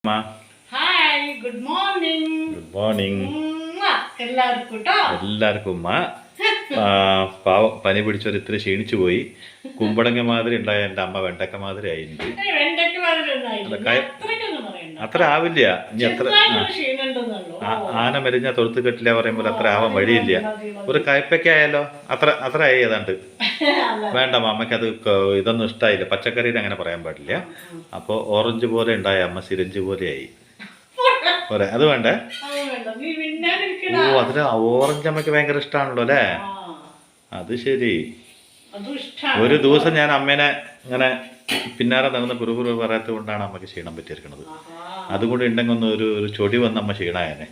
അമ്മ hi good morning. Good morning എല്ലാവർക്കും ഉമ്മ. പാവം പനി പിടിച്ചൊരു ഇത്തിരി ക്ഷീണിച്ചു പോയി. കുമ്പളങ്ങ മാതിരി ഉണ്ടായ എൻ്റെ അമ്മ വെണ്ടക്ക മാതിരി ആയിട്ടുണ്ട്. അത്ര ആവില്ല. ഇനി അത്ര ആന മെലിഞ്ഞ തൊഴുത്ത് കെട്ടില്ല പറയുമ്പോൾ അത്ര ആവാൻ വഴിയില്ല. ഒരു കയ്പയ്ക്ക ആയാലോ അത്ര ആയി ഏതാണ്ട്. വേണ്ട അമ്മയ്ക്ക് അത് ഇതൊന്നും ഇഷ്ടമായില്ല. പച്ചക്കറിയിൽ അങ്ങനെ പറയാൻ പാടില്ല. അപ്പോൾ ഓറഞ്ച് പോലെ ഉണ്ടായ അമ്മ സിരഞ്ച് പോലെയായി. പോരെ അത് വേണ്ടേ? ഓ അതിന് ഓറഞ്ച് അമ്മയ്ക്ക് ഭയങ്കര ഇഷ്ടമാണല്ലോ അല്ലേ? അത് ശരി. ഒരു ദിവസം ഞാൻ അമ്മേനെ ഇങ്ങനെ പിന്നാലെ നടന്ന് പുറപുറ പറയാത്തത് കൊണ്ടാണ് അമ്മയ്ക്ക് ക്ഷീണം പറ്റിയിരിക്കുന്നത്. അതുകൊണ്ട് ഉണ്ടെങ്കിൽ ഒന്ന് ഒരു ചൊടി വന്ന് അമ്മ ക്ഷീണായനെ.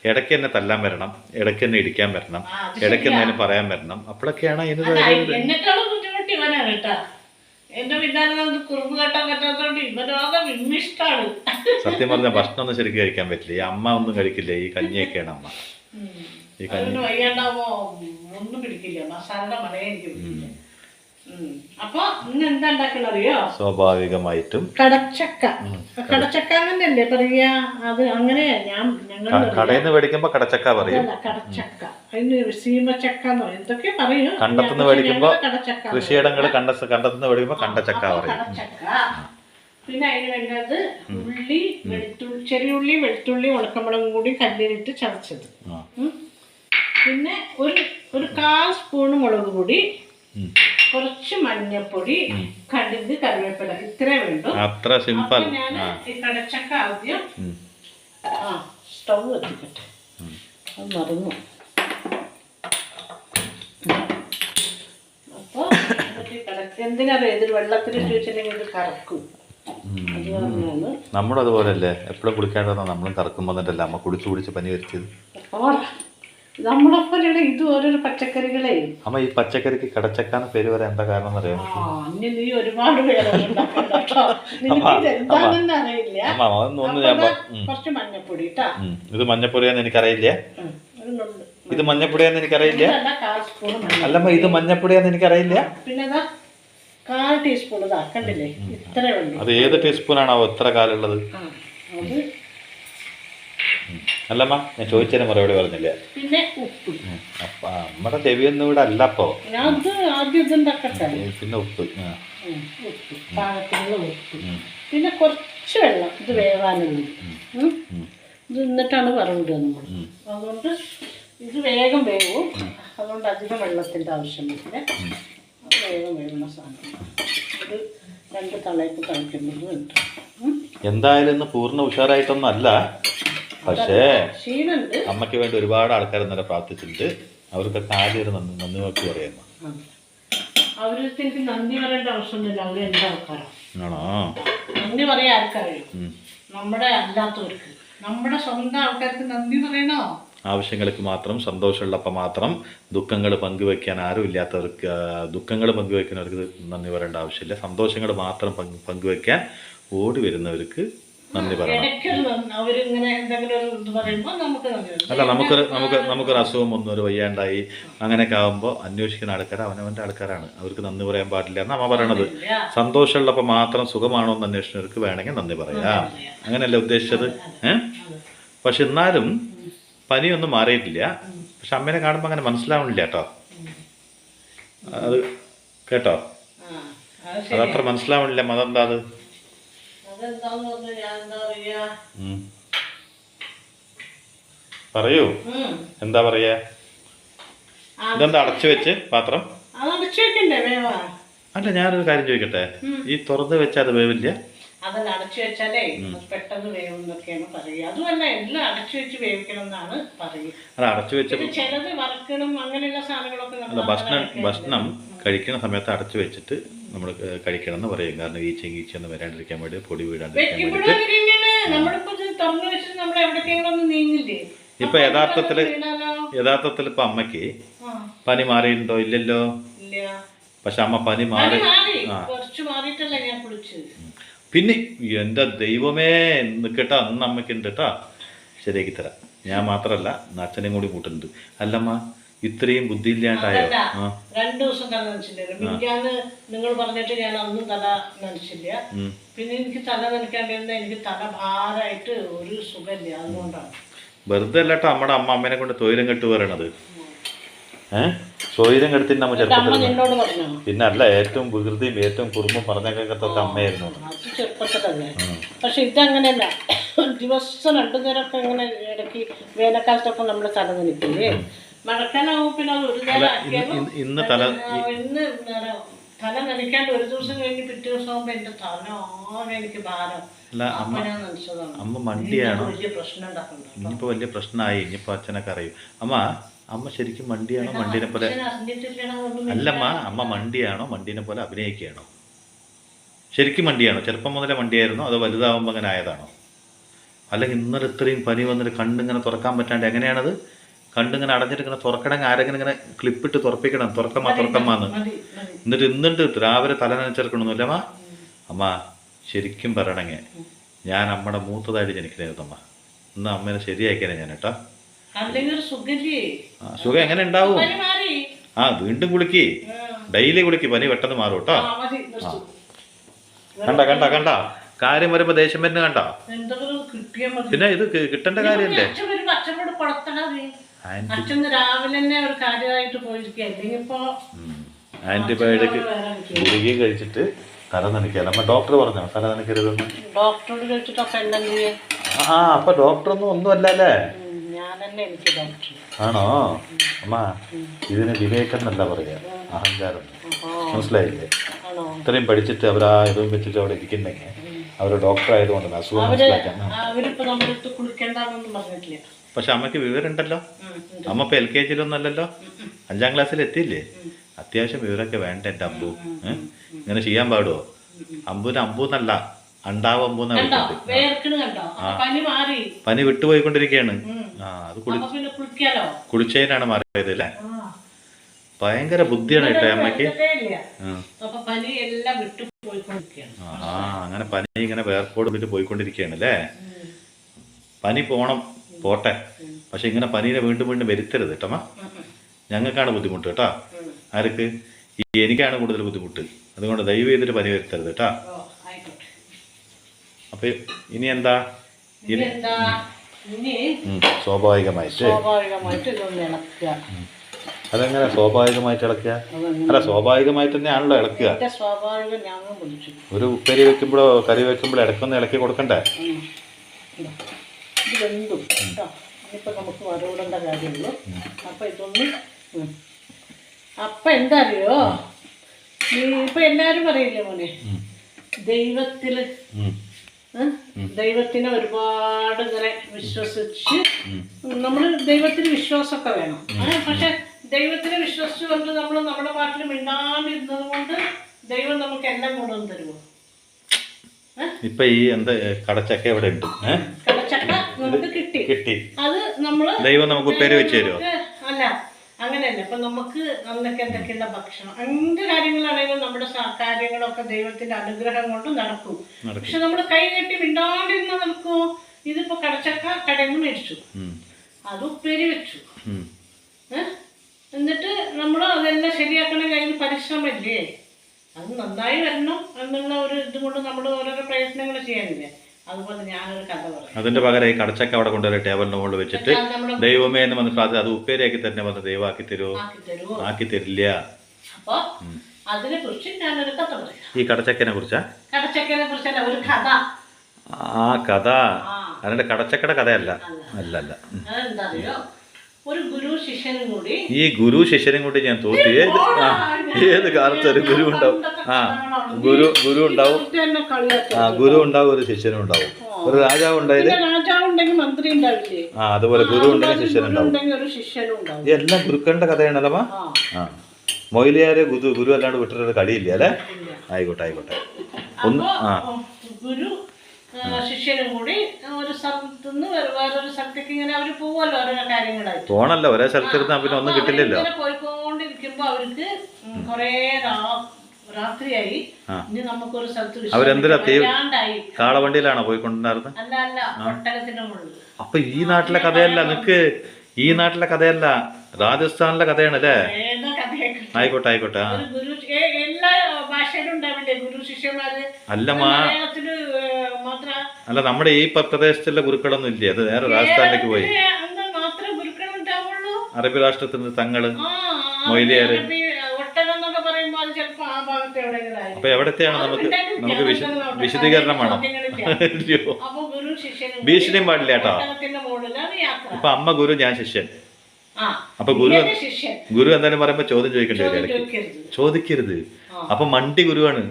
ഇടയ്ക്ക് എന്നെ തല്ലാൻ വരണം, ഇടയ്ക്ക് എന്നെ ഇടിക്കാൻ വരണം, ഇടയ്ക്ക് എന്നെ പറയാൻ വരണം. അപ്പോഴൊക്കെയാണ് അതിന് സത്യം പറഞ്ഞ ഭക്ഷണം ഒന്നും ശരിക്കും കഴിക്കാൻ പറ്റില്ല. ഈ അമ്മ ഒന്നും കഴിക്കില്ല. ഈ കഞ്ഞിയൊക്കെയാണ് അമ്മ. ഈ കഞ്ഞി ഒന്നും പിടിക്കില്ല. മസാലയുടെ മണയെ എനിക്ക് പിടിക്കില്ല. അപ്പൊ ഇന്ന് എന്താ ഉണ്ടാക്കണറിയോ? സ്വാഭാവികമായിട്ടും കടച്ചക്ക തന്നെയല്ലേ പറയാ? അത് അങ്ങനെ ഞങ്ങൾ കടയിൽ നിന്ന് മേടിക്കുമ്പോ കടച്ചക്ക പറയും. കടച്ചക്ക അതിന് സീമച്ചക്ക എന്തൊക്കെ പറയും. കണ്ടത്തുനിന്ന് മേടിക്കുമ്പോ കൃഷിയിടങ്ങൾ കണ്ടത്തുനിന്ന് മേടിക്കുമ്പോ കണ്ടച്ചക്ക പറയും. പിന്നെ അതിന് വേണ്ടത് ഉള്ളി, ചെറിയ ഉള്ളി, വെളുത്തുള്ളി, ഉണക്കമുളകും കൂടി കല്ലിലിട്ട് ചതച്ചത്. പിന്നെ ഒരു 1/4 സ്പൂൺ മുളക് പൊടി, കുറച്ച് മഞ്ഞപ്പൊടി, കടുക്, കറിവേപ്പില, ഇത്രേ വേണ്ടു. അത്ര സിമ്പിൾ. ഞാൻ ഈ കടച്ചക്ക ആദ്യം സ്റ്റൗ എത്തിക്കട്ടെ. അത് മറന്നു. അപ്പൊ എന്തിനാ ഏതൊരു വെള്ളത്തിലിട്ട് വെച്ചിട്ടുണ്ടെങ്കിൽ ഇത് കറക്കും. അത് പറഞ്ഞാണ് നമ്മളും അതുപോലെ അല്ലേ? എപ്പോഴും കുളിക്കാണ്ട് വന്നാൽ നമ്മളും കറക്കുമ്പോൾ തന്നെയല്ലേ അമ്മ കുടിച്ച് പനി വരിച്ചത്. നമ്മളെപ്പോലെയുള്ള ഇത് ഓരോരോ പച്ചക്കറികളെ. അമ്മ ഈ പച്ചക്കറിക്ക് കടച്ചക്കാന്ന് പേര് വരാൻ എന്താ കാരണം അറിയാം? നീ ഒരുപാട് പേരെന്താണെന്ന് അറിയില്ല. കുറച്ച് മഞ്ഞപ്പൊടി. ഇത് മഞ്ഞപ്പൊടിയാന്ന് എനിക്കറിയില്ല. ഇത് മഞ്ഞപ്പൊടിയാന്ന് എനിക്കറിയില്ല. അല്ലമ്മ ഇത് മഞ്ഞപ്പൊടിയാന്ന് എനിക്കറിയില്ല. പിന്നെ 1/4 ടീസ്പൂൺ കണ്ടില്ലേ? ഇത്രേ ഉള്ളൂ. അത് ഏത് ടീസ്പൂണാണോ ഇത്ര കാലുള്ളത്? അല്ലമ്മ ഞാൻ ചോദിച്ചതിന് മറുപടി പറഞ്ഞില്ല. പിന്നെ ഉപ്പ്. അപ്പൊ നമ്മുടെ ചെവിയൊന്നും ഇവിടെ അല്ല. അപ്പോ പിന്നെ ഉപ്പ്, പാകത്തിനുള്ള ഉപ്പ്, പിന്നെ കുറച്ച് വെള്ളം. ഇത് വേവാനുള്ളൂ. ഇത് എന്നിട്ടാണ് വറവിടുക നമ്മൾ. അതുകൊണ്ട് ഇത് വേഗം വേവും. അതുകൊണ്ട് അധികം വെള്ളത്തിൻ്റെ ആവശ്യമില്ല. അത് വേഗം വേവുന്ന സാധനം. ഒരു 2 തളയ്ക്ക് തിളയ്ക്കുന്നത് ഉണ്ട്. എന്തായാലും ഇന്ന് പൂർണ്ണ ഉഷാറായിട്ടൊന്നും അല്ല. പക്ഷേ അമ്മയ്ക്ക് വേണ്ടി ഒരുപാട് ആൾക്കാർ ഇന്നലെ പ്രാർത്ഥിച്ചിട്ടുണ്ട്. അവർക്കൊക്കെ ആദ്യം ഒരു നന്ദി വാക്ക് പറയുന്നു. അവർക്ക് എനിക്ക് നന്ദി പറയേണ്ട ആവശ്യമൊന്നുമില്ല. അവർ എൻ്റെ ആൾക്കാരാണ്. ആണോ? നന്ദി പറയാൻ ആർക്കറിയും? നമ്മുടെ അല്ലാത്തവർക്ക്, നമ്മുടെ സ്വന്തം ആൾക്കാർക്ക് നന്ദി പറയണോ? ആവശ്യങ്ങൾക്ക് മാത്രം, സന്തോഷമുള്ളപ്പോൾ മാത്രം, ദുഃഖങ്ങൾ പങ്കുവെക്കാൻ ആരും ഇല്ലാത്തവർക്ക്, ദുഃഖങ്ങൾ പങ്കുവെക്കുന്നവർക്ക് നന്ദി പറയേണ്ട ആവശ്യമില്ല. സന്തോഷങ്ങൾ മാത്രം പങ്കുവെക്കാൻ ഓടി വരുന്നവർക്ക് നന്ദി പറയണം. അല്ല നമുക്കൊരു അസുഖം വന്നു, ഒരു വയ്യാണ്ടായി, അങ്ങനെയൊക്കെ ആകുമ്പോൾ അന്വേഷിക്കുന്ന ആൾക്കാർ അവനവൻ്റെ ആൾക്കാരാണ്. അവർക്ക് നന്ദി പറയാൻ പാടില്ല എന്നാണ് അമ്മ പറയണത്. സന്തോഷമുള്ളപ്പോൾ മാത്രം സുഖമാണോ എന്ന് അന്വേഷിക്കുന്നവർക്ക് വേണമെങ്കിൽ നന്ദി പറയാം. അങ്ങനെയല്ലേ ഉദ്ദേശിച്ചത്? പക്ഷെ എന്നാലും പനിയൊന്നും മാറിയിട്ടില്ല. പക്ഷെ അമ്മേനെ കാണുമ്പോൾ അങ്ങനെ മനസ്സിലാവണില്ല കേട്ടോ. അത് കേട്ടോ, അതത്ര മനസ്സിലാവണില്ല. അതെന്താ? അത് പറയൂ, എന്താ പറയാ? ഇതെന്താ അടച്ചു വെച്ച് പാത്രം? അല്ല ഞാനൊരു കാര്യം ചോദിക്കട്ടെ, ഈ തുറന്ന് വെച്ചാൽ അത് വേവില്ല? അതല്ല, അടച്ചു വെച്ചാലേ പെട്ടെന്ന് വേവുന്നൊക്കെയാണ് പറയുക. അതുമല്ല, എല്ലാം അടച്ചു വെച്ച് വേവിക്കണം എന്നാണ് പറയുക. അല്ല അടച്ചു വെച്ച് ചിലത് വറക്കണം, അങ്ങനെയുള്ള സാധനങ്ങളൊക്കെ. ഭക്ഷണം കഴിക്കുന്ന സമയത്ത് അടച്ചു വെച്ചിട്ട് നമ്മൾ കഴിക്കണം എന്ന് പറയും. കാരണം ഈച്ചയൊന്നും വരാണ്ടിരിക്കാൻ വേണ്ടി, പൊടി വീഴാണ്ടിരിക്കാൻ വേണ്ടി. ഇപ്പൊ യഥാർത്ഥത്തിൽ ഇപ്പൊ അമ്മയ്ക്ക് പനി മാറിയിട്ടുണ്ടോ? ഇല്ലല്ലോ. പക്ഷെ അമ്മ പനി മാറി. പിന്നെ എൻ്റെ ദൈവമേ നിൽക്കട്ടാ, അന്ന് അമ്മയ്ക്ക് ഉണ്ട് കേട്ടാ, ശരിയാക്കി തരാം. ഞാൻ മാത്രമല്ല, അച്ഛനെയും കൂടി കൂട്ടുന്നുണ്ട്. അല്ലമ്മ ഇത്രയും ബുദ്ധിയില്ലാണ്ടായോ? അതല്ല, ആ 2 ദിവസം തല നനച്ചില്ലായിരുന്നു. മിനിഞ്ഞാന്ന് നിങ്ങൾ പറഞ്ഞിട്ട് ഞാൻ അന്നും തല നനച്ചില്ല. പിന്നെ എനിക്ക് തല നനയ്ക്കാണ്ടിരുന്ന എനിക്ക് തല ഭാരമായിട്ട് ഒരു സുഖമില്ല. അതുകൊണ്ടാണ്. വെറുതെ അല്ലട്ടോ നമ്മുടെ അമ്മേനെ കൊണ്ട് തൊയിരം കെട്ട് പറയണത്. സ്വൈരം കെടുത്തിട്ട് നമ്മ അമ്മ ചെറുപ്പത്തിൽ. നിന്നോട് പറഞ്ഞോ? പിന്നെ അല്ല, ഏറ്റവും വികൃതിയും ഏറ്റവും കുറുമ്പും പറഞ്ഞൊക്കെ അമ്മയായിരുന്നു. അത് ചെറുപ്പത്തിലല്ലേ. പക്ഷെ ഇതങ്ങനെയല്ല. ദിവസം 2 നേരമൊക്കെ ഇങ്ങനെ ഇടയ്ക്ക് വേനൽക്കാലത്തൊക്കെ നമ്മൾ തല നനയ്ക്കില്ലേ. മഴക്കാലാവും പിന്നെ അത് ഒരു നേരം ആക്കിയാലും ഇന്ന് തല ഇന്ന് തല നനയ്ക്കാണ്ട് ഒരു ദിവസം കഴിഞ്ഞ് പിറ്റേ ദിവസം ആകുമ്പോ എന്റെ തല ആകെ എനിക്ക് ഭാരം. അപ്പൊ ഞാൻ നനച്ചതാണ്. അമ്മ മണ്ടിയാണോ? വലിയ പ്രശ്നം ഉണ്ടാക്കുന്നുണ്ട്. ഇനിയിപ്പോ വലിയ പ്രശ്നമായി. ഇനിയിപ്പോ അച്ഛനൊക്കെ അറിയും. അമ്മ ശരിക്കും മണ്ടിയാണോ മണ്ടീനെ പോലെ? അല്ലമ്മ, അമ്മ മണ്ടിയാണോ മണ്ടീനെ പോലെ അഭിനയിക്കുകയാണോ? ശരിക്കും മണ്ടിയാണോ? ചെറുപ്പം മുതലേ മണ്ടിയായിരുന്നോ അതോ വലുതാവുമ്പോൾ അങ്ങനെ ആയതാണോ? അല്ലെങ്കിൽ ഇന്നലെ ഇത്രയും പനി വന്നിട്ട് കണ്ടിങ്ങനെ തുറക്കാൻ പറ്റാണ്ട് എങ്ങനെയാണത്? കണ്ടിങ്ങനെ അടഞ്ഞിട്ട് ഇങ്ങനെ തുറക്കണമെങ്കിൽ ആരെങ്കിലും ഇങ്ങനെ ക്ലിപ്പിട്ട് തുറപ്പിക്കണം, തുറക്കമ്മാന്ന്. എന്നിട്ട് രാവിലെ തല നനച്ചെടുക്കണമെന്നില്ല അമ്മ. അമ്മ ശരിക്കും പറയണെങ്കിൽ ഞാൻ അമ്മയുടെ മൂത്തതായിട്ട് ജനിക്കണായിരുന്നു അമ്മ. ഇന്ന് അമ്മേനെ ശരിയാക്കിയാലേ ഞാൻ കേട്ടോ. സുഖം എങ്ങനെ ഉണ്ടാവും? വീണ്ടും കുളിക്ക്, ഡെയിലി കുളിക്ക്, പനി പെട്ടെന്ന് മാറും കേട്ടോ. കണ്ട കാര്യം വരുമ്പോ ദേഷ്യം വരുന്ന കണ്ട. പിന്നെ ഇത് കിട്ടേണ്ട കാര്യല്ലേ? ആന്റിബയോട്ടിക് ഗുളികയും കഴിച്ചിട്ട് തല നനയ്ക്കുക. നമ്മ ഡോക്ടർ പറഞ്ഞോ തല നനയ്ക്കരുതെന്ന്? ഡോക്ടറോട് ചോദിച്ചിട്ടൊക്കെ അപ്പൊ ഡോക്ടറൊന്നും ഒന്നും അല്ലല്ലേ? ആണോ അമ്മ? ഇതിന് വിവേകം എന്നല്ല പറയാ, അഹങ്കാരം. മനസ്സിലായില്ലേ? ഇത്രയും പഠിച്ചിട്ട് അവരാ ഇതും വെച്ചിട്ട് അവിടെ ഇരിക്കുന്നെങ്കിൽ അവർ ഡോക്ടർ ആയതുകൊണ്ട് അസുഖം മനസ്സിലാക്കാൻ. പക്ഷെ അമ്മയ്ക്ക് വിവരം ഉണ്ടല്ലോ. അമ്മ ഇപ്പൊ LKG അല്ലല്ലോ, 5ാം ക്ലാസ്സിൽ എത്തിയില്ലേ? അത്യാവശ്യം വിവരമൊക്കെ വേണ്ട എൻ്റെ അമ്പു. ഇങ്ങനെ ചെയ്യാൻ പാടുവോ? അമ്പൂന്നല്ല, അണ്ടാവ് അമ്പൂന്നാ വിളിക്കുന്നത്. പനി വിട്ടുപോയിക്കൊണ്ടിരിക്കുകയാണ്. അത് കുളിച്ചതിനാണ് മാറിയത് അല്ലേ? ഭയങ്കര ബുദ്ധിയാണ് കേട്ടോ അമ്മയ്ക്ക്. അങ്ങനെ പനി ഇങ്ങനെ വേർപ്പോട് വിട്ട് പോയിക്കൊണ്ടിരിക്കുകയാണ് അല്ലേ? പനി പോട്ടെ, പക്ഷെ ഇങ്ങനെ പനീനെ വീണ്ടും വീണ്ടും വരുത്തരുത് കേട്ടമ്മ. ഞങ്ങൾക്കാണ് ബുദ്ധിമുട്ട് കേട്ടോ. ആർക്ക്? എനിക്കാണ് കൂടുതൽ ബുദ്ധിമുട്ട്. അതുകൊണ്ട് ദയവ് ചെയ്തിട്ട് പനി വരുത്തരുത് കേട്ടോ. അപ്പൊ ഇനി എന്താ? സ്വാഭാവികമായിട്ട് അതെങ്ങനെ സ്വാഭാവികമായിട്ട് ഇളക്കുക? അല്ല, സ്വാഭാവികമായിട്ട് തന്നെയാണല്ലോ ഇളക്കുക. ഒരു ഉപ്പേരി വെക്കുമ്പോഴോ കറി വെക്കുമ്പോഴോ ഇടക്കൊന്ന് ഇളക്കി കൊടുക്കണ്ടേ? അപ്പൊ എന്താ അറിയോ, ഇപ്പൊ എല്ലാരും പറയില്ലേ മോനെ, ദൈവത്തിനെ ഒരുപാട് ഇങ്ങനെ വിശ്വസിച്ച് നമ്മൾ ദൈവത്തിന് വിശ്വാസമൊക്കെ വേണം. പക്ഷെ ദൈവത്തിനെ വിശ്വസിച്ചുകൊണ്ട് നമ്മൾ നമ്മുടെ പാട്ടിൽ മിണ്ടാണ്ടിരുന്നത് കൊണ്ട് ദൈവം നമുക്ക് എല്ലാം കൊണ്ടുവന്ന് തരുമോ? ഇപ്പൊ ഈ എന്താ കടച്ചക്ക എവിടെ ഉണ്ട്? കടച്ചക്ക നമുക്ക് കിട്ടി. അത് നമ്മള് ദൈവം നമുക്ക് പേര് വെച്ച് തരുമോ? അല്ല, അങ്ങനെയല്ല. ഇപ്പൊ നമുക്ക് അന്നൊക്കെ എന്തൊക്കെയുള്ള ഭക്ഷണം, എന്ത് കാര്യങ്ങളാണെങ്കിലും നമ്മുടെ കാര്യങ്ങളൊക്കെ ദൈവത്തിന്റെ അനുഗ്രഹം കൊണ്ട് നടക്കും. പക്ഷെ നമ്മൾ കൈ കെട്ടി മിണ്ടാണ്ടിരുന്ന നടക്കുമോ? ഇതിപ്പോ കടച്ചക്ക കടയിൽ നിന്ന് മേടിച്ചു, അത് ഉപ്പേരി വെച്ചു, എന്നിട്ട് നമ്മൾ അതെല്ലാം ശരിയാക്കണമെങ്കിൽ അതിന് പരിശ്രമമില്ലേ? അത് നന്നായി വരണം എന്നുള്ള ഒരു ഇതുകൊണ്ട് നമ്മൾ ഓരോരോ പ്രയത്നങ്ങൾ ചെയ്യാനില്ലേ? അതുപോലെ ഞാനൊരു കഥ പറയാം. അതിന്റെ പകരം ഈ കടച്ചക്ക അവിടെ കൊണ്ടുവരെ ടേബിളിന്റെ മുകളിൽ വെച്ചിട്ട് ദൈവമേ എന്ന് വന്ന് പ്രാർത്ഥന, അത് ഉപ്പേരിയാക്കി തന്നെ വന്ന് ദൈവം ആക്കി തരുമോ? ആക്കി തരില്ല. അപ്പൊ അതിനെ കുറിച്ച് ഞാനൊരു കഥ പറയാം. ഈ കടച്ചക്കനെ കുറിച്ചാ? കടച്ചക്കനെ കുറിച്ചല്ല, ഒരു കഥ. ആ കഥ അതിന്റെ കടച്ചക്കയുടെ കഥയല്ല. അല്ലല്ല, അതെന്താ അറിയോ, ഒരു ഗുരു ശിഷ്യനും കൂടി. ഈ ഗുരു ശിഷ്യനും കൂടി ഞാൻ തോന്നി. ഏത് കാലത്ത് ഒരു ഗുരു ഉണ്ടാവും. ഗുരു ഉണ്ടാവും, ഗുരു ഉണ്ടാവും, ഒരു ശിഷ്യനും ഉണ്ടാവും. ഒരു രാജാവ് ഉണ്ടായില്ലേ? രാജാവുണ്ടെങ്കിൽ മന്ത്രി ഉണ്ടാവില്ലേ? അതുപോലെ ഗുരു ഉണ്ടെങ്കിൽ ശിഷ്യനുണ്ടാവും. എല്ലാം ഗുരുക്കളുടെ കഥയാണല്ലോ. മൊയിലിയാരെ ഗുരു അല്ലാണ്ട് വിട്ടിട്ടൊരു കളിയില്ല അല്ലേ? ആയിക്കോട്ടെ. ഒന്ന് ഗുരു ശിഷ്യനും കൂടി ഒരു സ്ഥലത്ത് നിന്ന് വേറൊരു സ്ഥലത്തേക്ക് ഇങ്ങനെ അവര് പോവല്ലോ, ഓരോ കാര്യങ്ങളായി പോണല്ലോ. ഒരേ സ്ഥലത്തിരുന്നാ പിന്നെ ഒന്നും കിട്ടില്ലല്ലോ. പോയിക്കൊണ്ടിരിക്കുമ്പോ അവർക്ക് കൊറേ രാത്രിയായി. ഇനി നമുക്കൊരു സ്ഥലത്ത് അവരെന്തിനാ കാളവണ്ടിയിലാണോ പോയിക്കൊണ്ടിരുന്നത്? അല്ല, ഒട്ടകത്തിന്റെ മുകളിൽ. അപ്പൊ ഈ നാട്ടിലെ കഥയല്ല, നിനക്ക് ഈ നാട്ടിലെ കഥയല്ല. രാജസ്ഥാനിലെ കഥയാണല്ലേ? ഏതാ കഥയൊക്കെ ആയിക്കോട്ടെ ആയിക്കോട്ടെ. ആ ഒരു ഗുരു എല്ലാ ഭാഷയിലും ഉണ്ടാവില്ലേ ഗുരു ശിഷ്യന്മാര്? അല്ല മലയാളത്തില് മാത്ര അല്ല, നമ്മുടെ ഈ പ്രദേശത്തുള്ള ഗുരുക്കളൊന്നും ഇല്ലേ? അത് നേരെ രാജസ്ഥാനിലേക്ക് പോയി. അന്ന് മാത്രമേ ഗുരുക്കൾ ഉണ്ടാവുള്ളൂ. അറബി രാഷ്ട്രത്തിന് തങ്ങള് ആ മൊയ്ലിയാര്. ഒട്ടകം എന്നൊക്കെ പറയുമ്പോ അത് ചിലപ്പോ ആ ഭാഗത്ത് എവിടെയെങ്കിലും ആയിരിക്കും. അപ്പൊ എവിടത്തെയാണ് നമുക്ക് വിശദീകരണം വേണം. അപ്പൊ ഗുരു ശിഷ്യനും ഭീഷണിയും പാടില്ല കേട്ടോ. ഒട്ടകത്തിന്റെ മുകളിലാണ് യാത്ര. ഇപ്പൊ അമ്മ ഗുരു, ഞാൻ ശിഷ്യൻ. ആ അപ്പൊ ഗുരു എന്തായാലും പറയുമ്പോ ചോദ്യം ചോദിക്കേണ്ടി വരും. ചോദിക്കരുത്. ചോദിക്കരുത്. അപ്പൊ മണ്ടി ഗുരുവാണ്.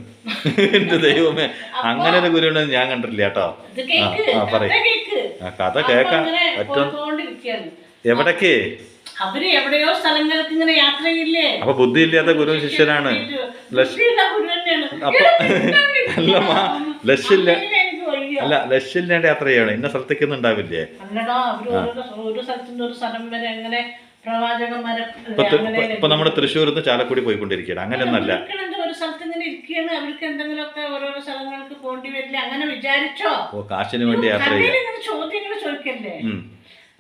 എന്റെ ദൈവമേ, അങ്ങനെ ഒരു ഗുരുവാണ് ഞാൻ കണ്ടിട്ടില്ല കേട്ടോ. ഇത് കേക്ക്, പറയും കേക്ക്. കഥ കേൾക്കാൻ പറ്റും. പോയിക്കൊണ്ടിരിക്കുകയാണ്. എവിടേക്ക്? അവര് എവിടെയോ സ്ഥലങ്ങൾക്ക് ഇങ്ങനെ യാത്ര ചെയ്യില്ലേ? അപ്പൊ ബുദ്ധി ഇല്ലാത്ത ഗുരു ശിഷ്യനാണ്. അപ്പൊ അല്ലമ്മാ, ലക്ഷ്യമില്ല. അല്ല, ലക്ഷ്യമില്ലാണ്ട് യാത്ര ചെയ്യണം. ഇന്ന സ്ഥലത്തേക്കൊന്നും ഉണ്ടാവില്ലേ? അല്ലടാ, ഒരു സ്ഥലത്തുനിന്ന് ഒരു സ്ഥലം വരെ എങ്ങനെ പ്രവാചകന്മാരെ ഇപ്പൊ നമ്മുടെ തൃശ്ശൂരിന്ന് ചാലക്കുടി പോയിക്കൊണ്ടിരിക്കുകയാണ്. അങ്ങനെയൊന്നല്ല. ഒരു സ്ഥലത്ത് ഇങ്ങനെ ഇരിക്കുകയാണ്. അവർക്ക് എന്തെങ്കിലുമൊക്കെ ഓരോരോ സ്ഥലങ്ങൾക്ക് പോകേണ്ടി വരില്ല. അങ്ങനെ വിചാരിച്ചോ? ഓ, കാശിന് വേണ്ടി യാത്ര ചെയ്യാം. ചോദ്യങ്ങൾ ചോദിക്കല്ലേ?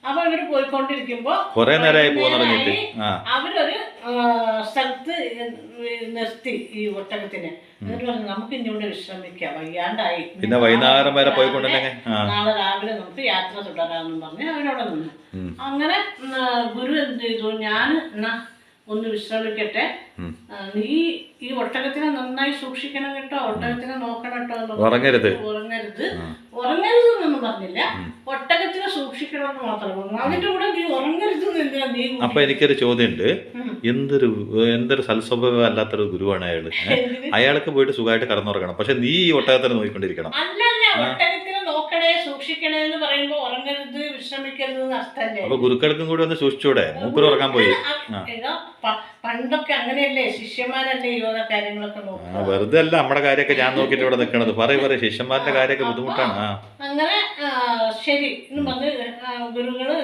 അപ്പൊ അവര് പോയിക്കൊണ്ടിരിക്കുമ്പോ കൊറേ നേരമായി പോകുന്ന തുടങ്ങിയിട്ട് അവരൊരു സ്ഥലത്ത് നിർത്തി ഈ ഒട്ടകത്തിനെ. എന്നിട്ട് പറഞ്ഞു നമുക്ക് ഇനി ഇവിടെ വിശ്രമിക്കാം, വയ്യാണ്ടായി, പിന്നെ വൈകുന്നേരം വരെ പോയിക്കൊണ്ടിരുന്നെങ്കിൽ നാളെ രാവിലെ നമുക്ക് യാത്ര തുടരാമെന്നും പറഞ്ഞ് അവരവിടെ നിന്നു. അങ്ങനെ ഗുരു എന്ത് ചെയ്തു? ഞാൻ എന്നാ ഒന്ന് വിശ്രമിക്കട്ടെ, നീ ഈ ഒട്ടകത്തിനെ നന്നായി സൂക്ഷിക്കണം കേട്ടോ, ഒട്ടകത്തിനെ നോക്കണം കേട്ടോ, ഉറങ്ങരുത് ഉറങ്ങരുത് എന്നൊന്നും പറഞ്ഞില്ല, ഒട്ടകത്തിനെ സൂക്ഷിക്കണമെന്ന് മാത്രമേ പറഞ്ഞു. അതിന്റെ കൂടെ നീ ഉറങ്ങരുത് എന്തിനാ നീ? അപ്പൊ എനിക്കൊരു ചോദ്യമുണ്ട്. എന്തൊരു സൽസ്വഭാവം അല്ലാത്തൊരു ഗുരുവാണ് അയാള്. അയാൾക്ക് പോയിട്ട് സുഖമായിട്ട് കടന്നുറങ്ങണം, പക്ഷെ നീ ഈ ഒട്ടകത്തിനെ നോക്കിക്കൊണ്ടിരിക്കണം. അല്ലല്ല, ഒട്ടകത്തിനെ നോക്കണേ സൂക്ഷിക്കണേ എന്ന് പറയുമ്പോ ഉറങ്ങരുത് വിശ്രമിക്കരുത് എന്ന് അർത്ഥല്ലേ? അപ്പൊ ഗുരുക്കൾക്കും കൂടി ഒന്ന് സൂക്ഷിച്ചൂടെ? മൂപ്പര് ഉറങ്ങാൻ പോയി. പണ്ടൊക്കെ അങ്ങനെയല്ലേ, ശിഷ്യന്മാരല്ലേ ഈ ഓരോ കാര്യങ്ങളൊക്കെ നോക്കുക. വെറുതെ അല്ല നമ്മുടെ കാര്യമൊക്കെ ഞാൻ നോക്കിട്ട് ഇവിടെ നിൽക്കണത്. പറയും ശിഷ്യന്മാരുടെ കാര്യമൊക്കെ ബുദ്ധിമുട്ടാണ്. അങ്ങനെ ശരി എന്ന് പറഞ്ഞ് ഗുരുകള്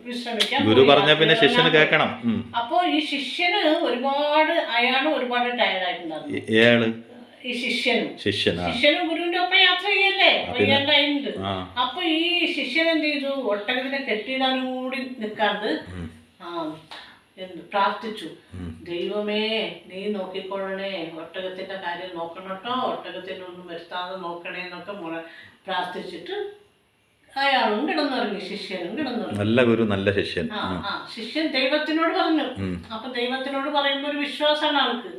വിശ്രമിക്കാം. ഗുരു പറഞ്ഞ പിന്നെ ശിഷ്യന് കേൾക്കണം. അപ്പൊ ഈ ശിഷ്യന് അയാള് ഒരുപാട് ടയർഡായിട്ടുണ്ടായിരുന്നു. ഏള് ഈ ശിഷ്യനും ഗുരുവിന്റെ ഒപ്പം യാത്ര ചെയ്യല്ലേ, വയ്യാണ്ടായിട്ടുണ്ട്. അപ്പൊ ഈ ശിഷ്യൻ എന്ത് ചെയ്തു? ഒട്ടകത്തിനെ കെട്ടിയിടാനും കൂടി നിൽക്കാണ്ട് പ്രാർത്ഥിച്ചു, ദൈവമേ നീ നോക്കിക്കൊള്ളണേ, ഒട്ടകത്തിന്റെ കാര്യം നോക്കണം കേട്ടോ, ഒട്ടകത്തിനൊന്നും വരുത്താതെ നോക്കണേ എന്നൊക്കെ പ്രാർത്ഥിച്ചിട്ട് അയാളും കിടന്നുറങ്ങി, ശിഷ്യനും കിടന്നുറങ്ങി. നല്ല ഗുരു, നല്ല ശിഷ്യൻ. ശിഷ്യൻ ദൈവത്തിനോട് പറഞ്ഞു. അപ്പൊ ദൈവത്തിനോട് പറയുമ്പോ ഒരു വിശ്വാസമാണ് ആൾക്ക്.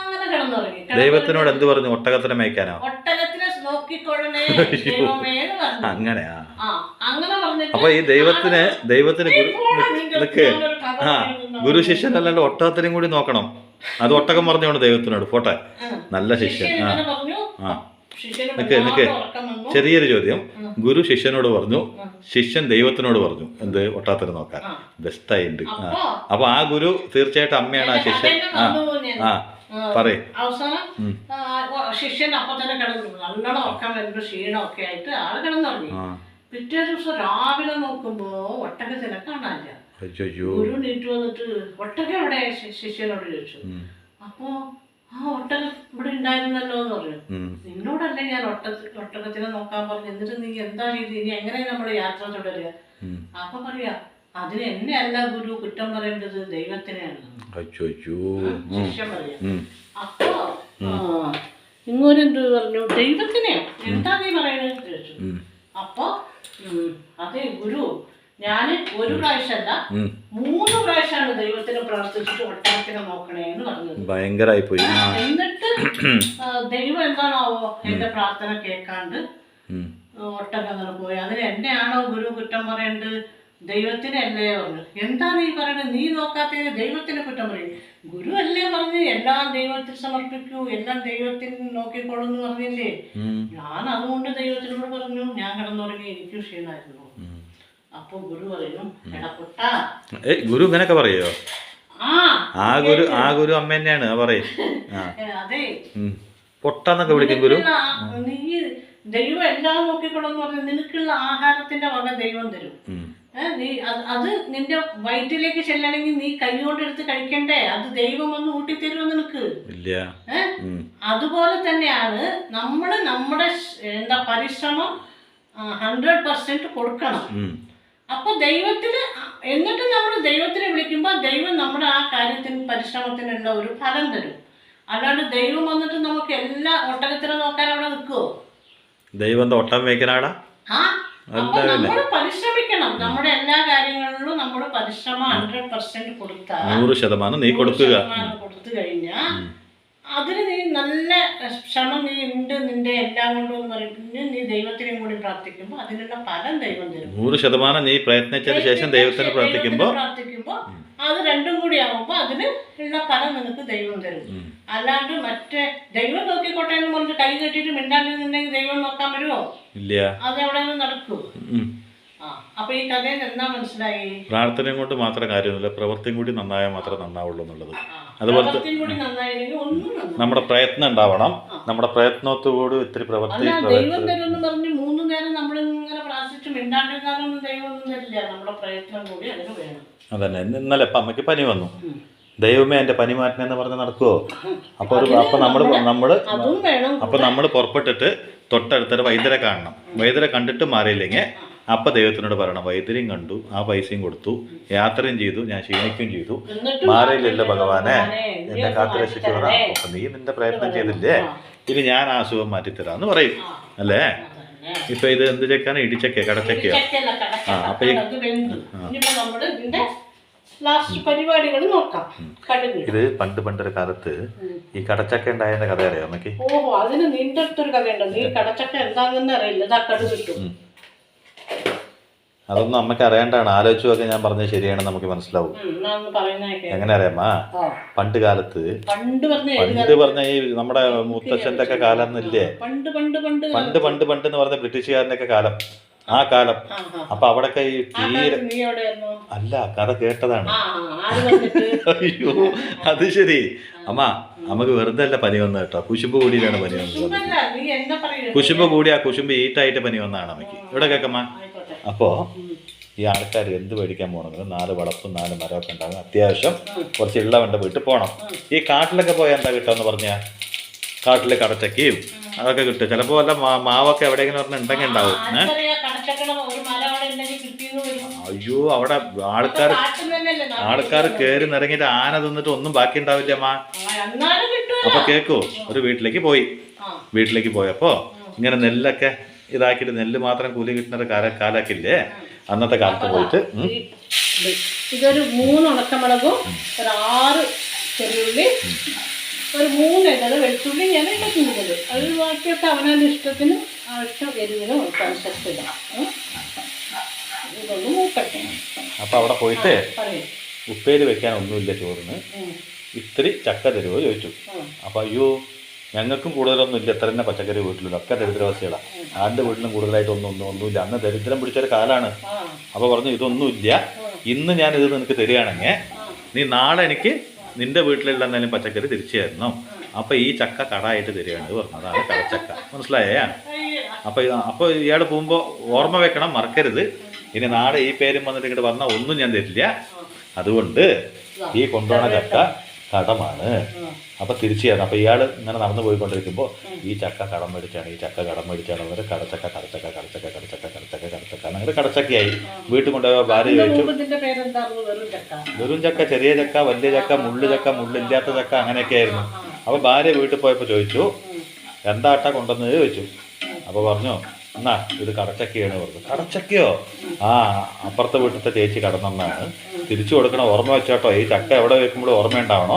അങ്ങനെ കിടന്നുറങ്ങി. ദൈവത്തിനോട് എന്ത് പറഞ്ഞു? ഒട്ടകത്തിനെ മേയ്ക്കാനോ? ഒട്ടകത്തിനെ നോക്കിക്കൊള്ളണേ ദൈവമേ എന്ന് പറഞ്ഞു. അങ്ങനെയാ? അങ്ങനെ പറഞ്ഞിട്ട് അപ്പൊ ഈ ദൈവത്തിന് ഗുരു ശിഷ്യൻ അല്ലാണ്ട് ഒട്ടകത്തിനും കൂടി നോക്കണം. അത് ഒട്ടകം പറഞ്ഞോണ്ട് ദൈവത്തിനോട് പോട്ടെ. നല്ല ശിഷ്യൻ. നിക്ക് ചെറിയൊരു ചോദ്യം. ഗുരു ശിഷ്യനോട് പറഞ്ഞു, ശിഷ്യൻ ദൈവത്തിനോട് പറഞ്ഞു എന്ത്? ഒട്ടകത്തിന് നോക്കാൻ. ബെസ്റ്റായിട്ടുണ്ട്. അപ്പൊ ആ ഗുരു തീർച്ചയായിട്ടും അമ്മയാണ് ആ ശിഷ്യൻ. പറയ്. അവസാനം ശിഷ്യൻ അപ്പൊ തന്നെ കിടന്നു. നല്ലോണം ഉറക്കം വരുമ്പോ ക്ഷീണമൊക്കെ ആയിട്ട് ആള് കിടന്നുറങ്ങി. പിറ്റേ ദിവസം രാവിലെ നോക്കുമ്പോ ഒട്ടകത്തിനെ കാണാനില്ല. ഗുരു നീറ്റ് വന്നിട്ട് ഒട്ടകം എവിടെ? ശിഷ്യനോട് ചോദിച്ചു. അപ്പൊ ഒട്ടകം ഇവിടെ ഉണ്ടായിരുന്നല്ലോ എന്ന് പറഞ്ഞു. നിന്നോടല്ലേ ഞാൻ ഒട്ടകത്തിനെ നോക്കാൻ പറഞ്ഞു, എന്നിട്ട് നീ എന്താ ചെയ്ത്? ഇനി എങ്ങനെ നമ്മൾ യാത്ര തുടരുക? അപ്പൊ പറയാ, അതിന് എന്നെ അല്ല ഗുരു കുറ്റം പറയേണ്ടത്, ദൈവത്തിനെയാണ്. ശിഷ്യൻ പറയാ. അപ്പൊ ഇങ്ങോരെന്ത് പറഞ്ഞു? ദൈവത്തിനെ എന്താ നീ പറയണെന്ന് ചോദിച്ചു. അപ്പൊ അതെ ഗുരു, ഞാന് ഒരു പ്രാവശ്യമല്ല 3 പ്രാവശ്യമാണ് ദൈവത്തിനെ പ്രാർത്ഥിച്ചിട്ട് ഒട്ടകത്തിനെ നോക്കണേ എന്ന് പറഞ്ഞത്. ഭയങ്കരായി പോയി. എന്നിട്ട് ദൈവം എന്താണാവോ എന്റെ പ്രാർത്ഥന കേൾക്കാണ്ട് ഒട്ടകം അങ്ങനെ പോയി. അതിന് എന്നെയാണോ ഗുരു കുറ്റം പറയേണ്ടത്? ദൈവത്തിനെ അല്ലേ പറഞ്ഞു. എന്താ നീ പറയണത്? നീ നോക്കാത്തതിന് ദൈവത്തിനെ കുറ്റം പറയും. ഗുരു അല്ലേ പറഞ്ഞ് എല്ലാം ദൈവത്തിൽ സമർപ്പിക്കൂ, എല്ലാം ദൈവത്തിന് നോക്കിക്കോളൂ എന്ന് പറഞ്ഞില്ലേ? ഞാൻ അതുകൊണ്ട് ദൈവത്തിനോട് പറഞ്ഞു, ഞാൻ കിടന്നുറങ്ങി, എനിക്ക് ക്ഷീണമായിരുന്നു. അപ്പൊ ഗുരു പറയുന്നു, എടാ പൊട്ടാ. ഗുരു ഇങ്ങനൊക്കെ പറയോ? ആ ഗുരു അമ്മ തന്നെയാണ് പറയും. അതെ, പൊട്ടാന്നൊക്കെ വിളിക്കും ഗുരു. നീ ദൈവം എല്ലാം നോക്കിക്കൊള്ളെന്ന് പറഞ്ഞു. നിനക്കുള്ള ആഹാരത്തിന്റെ വക ദൈവം തരും. നീ അത് നിന്റെ വയറ്റിലേക്ക് ചെല്ലണമെങ്കിൽ നീ കൈ കൊണ്ടെടുത്ത് കഴിക്കണ്ടേ? അത് ദൈവം വന്ന് ഊട്ടിത്തരുമോ നിനക്ക്? അതുപോലെ തന്നെയാണ് നമ്മുടെ പരിശ്രമം 100% കൊടുക്കണം. അപ്പൊ ദൈവത്തിന് എന്നിട്ട് നമ്മൾ ദൈവത്തിനെ വിളിക്കുമ്പോൾ ദൈവം നമ്മുടെ ആ കാര്യത്തിന് പരിശ്രമത്തിനുള്ള ഒരു ഫലം തരും. അല്ലാണ്ട് ദൈവം വന്നിട്ട് നമുക്ക് എല്ലാ ഒട്ടകത്തിനെ നോക്കാൻ അവിടെ നിൽക്കുവോ? ദൈവം ഒട്ടം വയ്ക്കാനാടാ. ആ അപ്പൊ നമ്മൾ പരിശ്രമിക്കണം. നമ്മുടെ എല്ലാ കാര്യങ്ങളിലും നമ്മൾ പരിശ്രമം 100% കൊടുത്താൽ 100% നീ കൊടുക്കുക. കൊടുത്തു കഴിഞ്ഞാൽ അതിന് നീ നല്ല ക്ഷമ നീ ഉണ്ട് നിന്റെ എല്ലാം കൊണ്ടും എന്ന് പറയും. പിന്നെ നീ ദൈവത്തിനെയും കൂടി പ്രാർത്ഥിക്കുമ്പോൾ അതിനുള്ള ഫലം ദൈവം തരും. 100% നീ പ്രയത്നിച്ചതിന് ശേഷം ദൈവത്തിന് പ്രാർത്ഥിക്കുമ്പോൾ അത് രണ്ടും കൂടി ആവുമ്പോൾ അതിന് ഉള്ള ഫലം നിനക്ക് ദൈവം തരും. അല്ലാണ്ട് മറ്റേ ദൈവം നോക്കിക്കോട്ടെ എന്ന് പറഞ്ഞിട്ട് കൈ കെട്ടിട്ട് മിണ്ടാണ്ടിരുന്നുണ്ടെങ്കിൽ ദൈവം നോക്കാൻ വരുമോ? ഇല്ല. അതെവിടെ നിന്ന് നടക്കൂ? അപ്പൊ ഈ കഥയിൽ എന്താ മനസ്സിലായി? പ്രാർത്ഥനയും കൊണ്ട് മാത്രം കാര്യമൊന്നുമില്ല, പ്രവൃത്തിയും കൂടി നന്നായാൽ മാത്രമേ നന്നാവുള്ളൂ എന്നുള്ളത്. അതുപോലെ നമ്മുടെ പ്രയത്നം ഉണ്ടാവണം. നമ്മുടെ പ്രയത്നത്തോട് ഇത്തിരി പ്രവൃത്തി. ദൈവം തരുമെന്ന് പറഞ്ഞ് 3 നേരം നമ്മൾ ഇങ്ങനെ പ്രാർത്ഥിച്ച് മിണ്ടാണ്ടിരുന്നാലൊന്നും ദൈവം ഒന്നും തരില്ല. നമ്മുടെ പ്രയത്നം കൂടി അതിന് വേണം. അതന്നെ. ഇന്നലെ ഇപ്പം അമ്മയ്ക്ക് പനി വന്നു. ദൈവമേ എൻ്റെ പനി മാറ്റണമെന്ന് പറഞ്ഞ് നടക്കുവോ? അപ്പോൾ നമ്മൾ പുറപ്പെട്ടിട്ട് തൊട്ടടുത്തൊരു വൈദ്യരെ കാണണം. വൈദ്യരെ കണ്ടിട്ട് മാറിയില്ലെങ്കിൽ അപ്പം ദൈവത്തിനോട് പറയണം, വൈദ്യരെയും കണ്ടു, ആ പൈസയും കൊടുത്തു, യാത്രയും ചെയ്തു, ഞാൻ ക്ഷീണിക്കുകയും ചെയ്തു, മാറിയില്ലല്ലോ ഭഗവാനെ, എന്നെ കാത്തുരക്ഷിച്ചു പറ. അപ്പം നീ നിന്റെ പ്രയത്നം ചെയ്തില്ലേ, ഇനി ഞാൻ ആ അസുഖം മാറ്റിത്തരാന്ന് പറയും അല്ലേ? ഇപ്പൊ ഇത് എന്ത് ചെക്കാണ്? ഇടിച്ചക്കയോ കടച്ചക്കയോ? അപ്പൊ ഇത് പണ്ടൊരു കാലത്ത് ഈ കടച്ചക്ക ഉണ്ടായതിന്റെ കഥ അറിയാം അമ്മക്ക്? ഓഹോ, അതിന് നിന്റെ അടുത്തൊരു കഥയുണ്ടോ? നീ കടച്ചക്ക എന്താണെന്ന് അറിയില്ല, ഇതാ കടു കിട്ടും. അതൊന്നും അമ്മക്ക് അറിയാണ്ടാണ്. ആലോചിച്ചൊക്കെ ഞാൻ പറഞ്ഞത് ശരിയാണെന്ന് നമുക്ക് മനസ്സിലാവും. എങ്ങനെ അറിയാമാ? പണ്ട് കാലത്ത് പണ്ട് പറഞ്ഞ ഈ നമ്മുടെ മുത്തച്ഛന്റെ ഒക്കെ കാലം എന്നില്ലേ? പണ്ട് എന്ന് പറഞ്ഞ ബ്രിട്ടീഷുകാരന്റെ ഒക്കെ കാലം, ആ കാലം. അപ്പൊ അവിടൊക്കെ ഈ തീരെ അല്ല, കഥ കേട്ടതാണ്. അയ്യോ, അത് ശരി അമ്മ. നമുക്ക് വെറുതെ അല്ല പനി വന്നത് കേട്ടോ, കുശുമ്പ് കൂടിയിലാണ് പനി വന്നത്. കുശുമ്പ് കൂടി ആ കുശുമ്പ് ഈറ്റായിട്ട് പനി വന്നതാണ് അമ്മയ്ക്ക്. ഇവിടെ കേക്കമ്മ. അപ്പോൾ ഈ ആൾക്കാർ എന്ത് മേടിക്കാൻ പോകണമെങ്കിലും 4 വളപ്പും 4 മരമൊക്കെ ഉണ്ടാകും. അത്യാവശ്യം കുറച്ച് ഇള്ളവൻ്റെ വീട്ടിൽ പോകണം. ഈ കാട്ടിലൊക്കെ പോയാൽ എന്താ കിട്ടുമെന്ന് പറഞ്ഞാൽ കാട്ടിലെ കടച്ചക്കയും അതൊക്കെ കിട്ടും. ചിലപ്പോൾ വല്ല മാവൊക്കെ എവിടെയെങ്കിലും പറഞ്ഞാൽ ഉണ്ടെങ്കിൽ ഉണ്ടാവും. അയ്യോ, അവിടെ ആൾക്കാർ കയറി നിറങ്ങിയിട്ട് ആന തിന്നിട്ട് ഒന്നും ബാക്കി ഉണ്ടാവില്ല അമ്മ. അപ്പൊ കേക്കോ, ഒരു വീട്ടിലേക്ക് പോയപ്പോ ഇങ്ങനെ നെല്ലൊക്കെ ഇതാക്കിയിട്ട് നെല്ല് മാത്രം കൂലി കിട്ടുന്ന ഒരു കാലാക്കില്ലേ അന്നത്തെ കാലത്ത് പോയിട്ട്. ഇതൊരു 3 ഉണക്കമുളകും, ഒരു 6 ചെറിയുള്ളി, ഒരു 3 ഇതള് വെളുത്തുള്ളി ഞാൻ ഇടുന്നത്. അത് ബാക്കിയൊക്കെ അവനവൻ്റെ ഇഷ്ടത്തിന് ആവശ്യം എരിവിനും അനുസരിച്ച് ഇടാം. ഇതൊന്ന് മൂക്കട്ടെ. അപ്പൊ അവിടെ പോയിട്ട് ഉപ്പേരി വെക്കാൻ ഒന്നുമില്ല ചോറിന്, ഇത്തിരി ചക്ക തരുമോ ചോദിച്ചു. അപ്പൊ അയ്യോ, ഞങ്ങൾക്കും കൂടുതലൊന്നും ഇല്ല, എത്ര തന്നെ പച്ചക്കറി വീട്ടിലുണ്ട്, ഒക്കെ ദരിദ്രവാസികളാണ്. ആരുടെ വീട്ടിലും കൂടുതലായിട്ട് ഒന്നുമില്ല. അന്ന് ദരിദ്രം പിടിച്ചൊരു കാലാണ്. അപ്പോൾ പറഞ്ഞു, ഇതൊന്നുമില്ല, ഇന്ന് ഞാൻ ഇത് നിനക്ക് തരികയാണെങ്കിൽ നീ നാളെ എനിക്ക് നിന്റെ വീട്ടിലുള്ള എന്തെങ്കിലും പച്ചക്കറി തിരിച്ചു തരണം. അപ്പോൾ ഈ ചക്ക കടായിട്ട് തരികയാണ് പറഞ്ഞു. അതാണ് കടച്ചക്ക. മനസ്സിലായേ? അപ്പോൾ ഇയാൾ പോകുമ്പോൾ ഓർമ്മ വെക്കണം, മറക്കരുത്. ഇനി നാളെ ഈ പേരും വന്നിട്ട് ഇങ്ങോട്ട് പറഞ്ഞാൽ ഒന്നും ഞാൻ തരില്ല. അതുകൊണ്ട് ഈ കൊണ്ടുപോണ ചക്ക കടമാണ്, അപ്പം തിരിച്ചു തരണം. അപ്പോൾ ഇയാൾ ഇങ്ങനെ നടന്നു പോയിക്കൊണ്ടിരിക്കുമ്പോൾ ഈ ചക്ക കടം മേടിച്ചാണ്, ഈ ചക്ക കടം മേടിച്ചാണ് പറഞ്ഞിട്ട് കടച്ചക്ക അങ്ങനെ കടച്ചക്കയായി. വീട്ടിൽ കൊണ്ടുപോയ ഭാര്യ ചോദിച്ചു, വെറും ചക്ക, ചെറിയ ചക്ക, വലിയ ചക്ക, മുള്ളു ചക്ക, മുള്ളില്ലാത്ത ചക്ക, അങ്ങനെയൊക്കെ ആയിരുന്നു. അപ്പോൾ ഭാര്യ വീട്ടിൽ പോയപ്പോൾ ചോദിച്ചു, എന്താട്ടാ കൊണ്ടുവന്നത് ചോദിച്ചു. അപ്പോൾ പറഞ്ഞു, എന്നാ ഇത് കടച്ചക്കയാണ് പറഞ്ഞു. കടച്ചക്കയോ? ആ, അപ്പുറത്തെ വീട്ടിലത്തെ ചേച്ചി കടന്നെന്നാണ്, തിരിച്ചു കൊടുക്കണം, ഓർമ്മ വെച്ചോട്ടോ. ഈ ചക്ക എവിടെ വെക്കുമ്പോഴും ഓർമ്മയുണ്ടാവണോ,